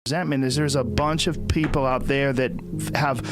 resentment is there's a bunch of people out there that have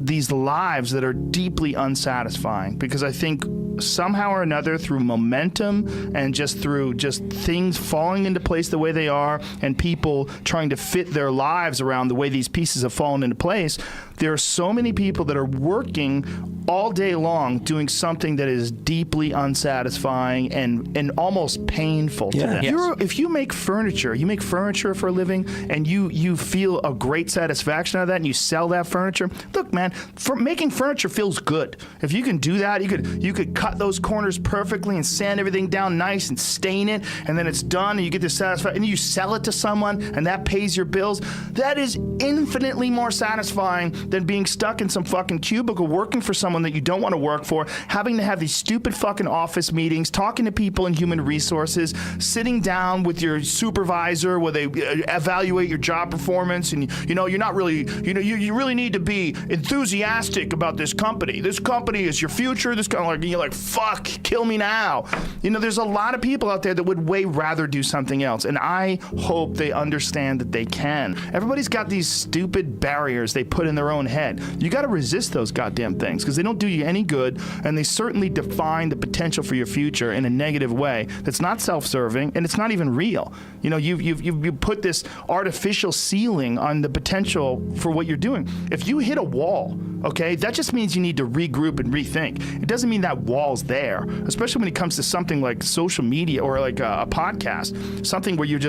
these lives that are deeply unsatisfying, because I think somehow or another, through momentum and just through just things falling into place the way they are, and people trying to fit their lives around the way these pieces have fallen into place, there are so many people that are working all day long doing something that is deeply unsatisfying and almost painful to them. Yes. If you make furniture for a living, and you feel a great satisfaction out of that, and you sell that furniture, look, man, making furniture feels good. If you can do that, you could cut those corners perfectly and sand everything down nice and stain it, and then it's done, and you get this satisfaction, and you sell it to someone, and that pays your bills. That is infinitely more satisfying than being stuck in some fucking cubicle working for someone that you don't want to work for, having to have these stupid fucking office meetings, talking to people in human resources, sitting down with your supervisor where they evaluate your job performance, and you're not really, you really need to be enthusiastic about this company. This company is your future. This kind of you're like, fuck, kill me now. There's a lot of people out there that would way rather do something else, and I hope they understand that they can. Everybody's got these stupid barriers they put in their own head. You got to resist those goddamn things, because they don't do you any good, and they certainly define the potential for your future in a negative way that's not self-serving, and it's not even real. You put this artificial ceiling on the potential for what you're doing. If you hit a wall, okay, that just means you need to regroup and rethink. It doesn't mean that wall's there, especially when it comes to something like social media or like a podcast, something where you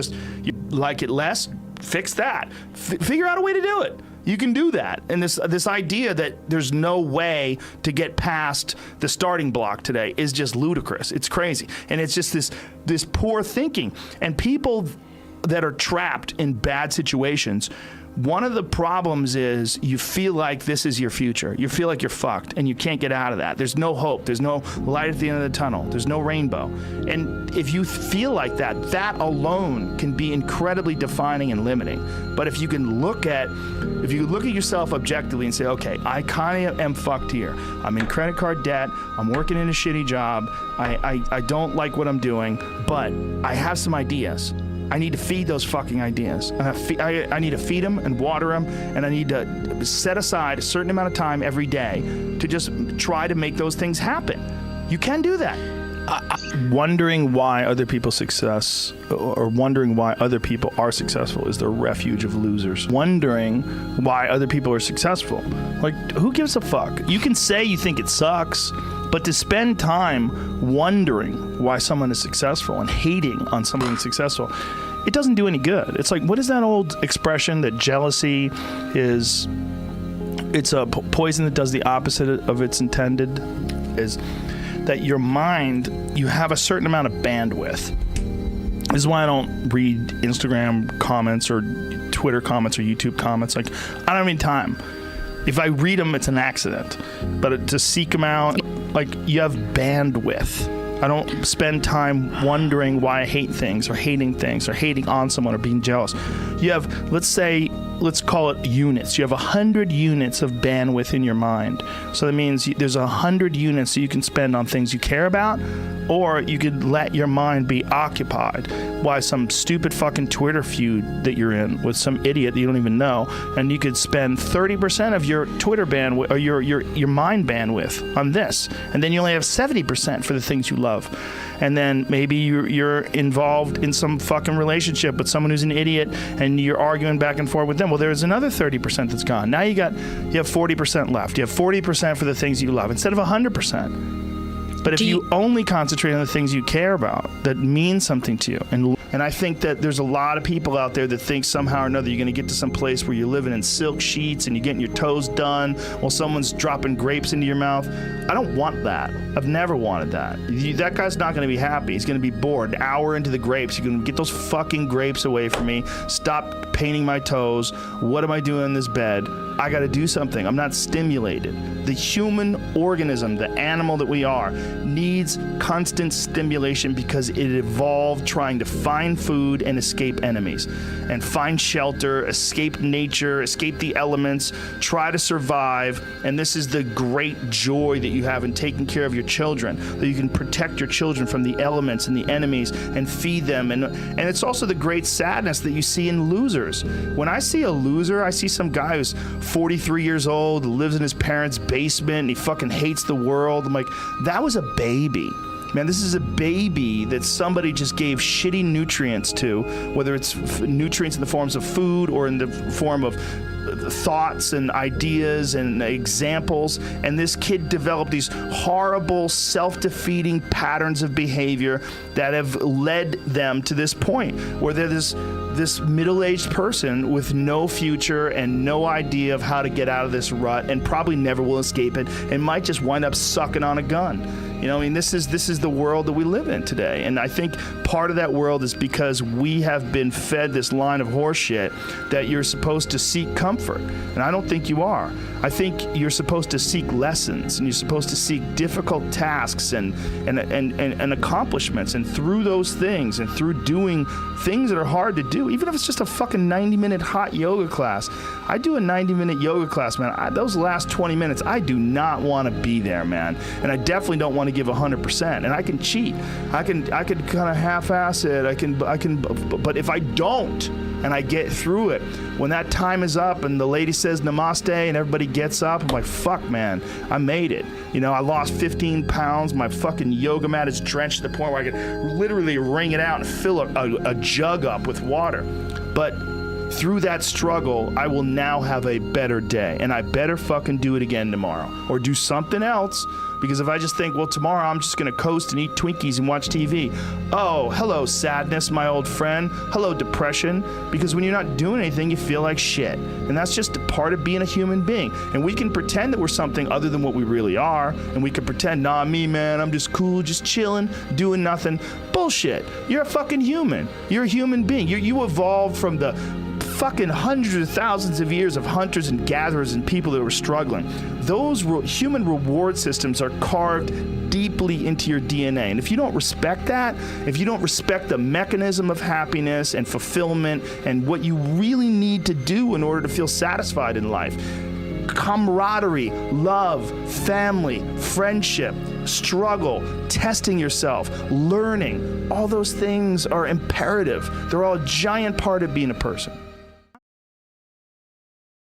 like it less, fix that. Figure out a way to do it. You can do that. And this idea that there's no way to get past the starting block today is just ludicrous. It's crazy. And it's just this poor thinking. And people that are trapped in bad situations, one of the problems is you feel like this is your future. You feel like you're fucked and you can't get out of that. There's no hope. There's no light at the end of the tunnel. There's no rainbow. And if you feel like that, that alone can be incredibly defining and limiting. But if you look at yourself objectively and say, okay, I kind of am fucked here. I'm in credit card debt. I'm working in a shitty job. I don't like what I'm doing, but I have some ideas. I need to feed those fucking ideas. I need to feed them and water them, and I need to set aside a certain amount of time every day to just try to make those things happen. You can do that. Wondering why other people's success, or wondering why other people are successful, is the refuge of losers. Wondering why other people are successful. Like, who gives a fuck? You can say you think it sucks, but to spend time wondering why someone is successful and hating on someone successful, it doesn't do any good. It's like, what is that old expression that jealousy is, it's a poison that does the opposite of its intended? Is that your mind, you have a certain amount of bandwidth. This is why I don't read Instagram comments or Twitter comments or YouTube comments. Like, I don't have any time. If I read them, it's an accident. But to seek them out, like, you have bandwidth. I don't spend time wondering why I hate things or hating on someone or being jealous. You have, let's call it units. You have 100 units of bandwidth in your mind. So that means there's 100 units that you can spend on things you care about, or you could let your mind be occupied by some stupid fucking Twitter feud that you're in with some idiot that you don't even know, and you could spend 30% of your Twitter bandwidth or your mind bandwidth on this, and then you only have 70% for the things you love. And then maybe you're involved in some fucking relationship with someone who's an idiot, and you're arguing back and forth with them. Well, there's another 30% that's gone. Now you have 40% left. You have 40% for the things you love instead of 100%. But if you only concentrate on the things you care about that mean something to you, and I think that there's a lot of people out there that think somehow or another you're going to get to some place where you're living in silk sheets and you're getting your toes done while someone's dropping grapes into your mouth. I don't want that. I've never wanted that. That guy's not going to be happy. He's going to be bored. An hour into the grapes, you're going to get those fucking grapes away from me. Stop painting my toes. What am I doing in this bed? I got to do something. I'm not stimulated. The human organism, the animal that we are, needs constant stimulation because it evolved trying to find food and escape enemies, and find shelter, escape nature, escape the elements, try to survive. And this is the great joy that you have in taking care of your children, that you can protect your children from the elements and the enemies and feed them. And it's also the great sadness that you see in losers. losers. When I see a loser, I see some guy who's 43 years old, lives in his parents' basement, and he fucking hates the world. I'm like, that was a baby. Man, this is a baby that somebody just gave shitty nutrients to, whether it's nutrients in the forms of food or in the form of thoughts and ideas and examples, and this kid developed these horrible self-defeating patterns of behavior that have led them to this point where they're this middle-aged person with no future and no idea of how to get out of this rut, and probably never will escape it, and might just wind up sucking on a gun. You know, I mean, this is the world that we live in today. And I think part of that world is because we have been fed this line of horseshit that you're supposed to seek comfort. And I don't think you are. I think you're supposed to seek lessons, and you're supposed to seek difficult tasks and accomplishments. And through those things, and through doing things that are hard to do, even if it's just a fucking 90-minute hot yoga class. I do a 90-minute yoga class, man. Those last 20 minutes, I do not want to be there, man. And I definitely don't want to give 100%. And I can cheat. I can kind of half-ass it. But if I don't, and I get through it, when that time is up and the lady says namaste and everybody gets up, I'm like, fuck, man, I made it. You know, I lost 15 pounds. My fucking yoga mat is drenched to the point where I could literally wring it out and fill a jug up with water. But through that struggle, I will now have a better day, and I better fucking do it again tomorrow or do something else. Because if I just think, well, tomorrow I'm just going to coast and eat Twinkies and watch TV. Oh, hello, sadness, my old friend. Hello, depression. Because when you're not doing anything, you feel like shit. And that's just a part of being a human being. And we can pretend that we're something other than what we really are. And we can pretend, nah, me, man, I'm just cool, just chilling, doing nothing. Bullshit. You're a fucking human. You're a human being. You evolved from the fucking hundreds of thousands of years of hunters and gatherers and people that were struggling. Those human reward systems are carved deeply into your DNA. And if you don't respect that, if you don't respect the mechanism of happiness and fulfillment and what you really need to do in order to feel satisfied in life, camaraderie, love, family, friendship, struggle, testing yourself, learning, all those things are imperative. They're all a giant part of being a person.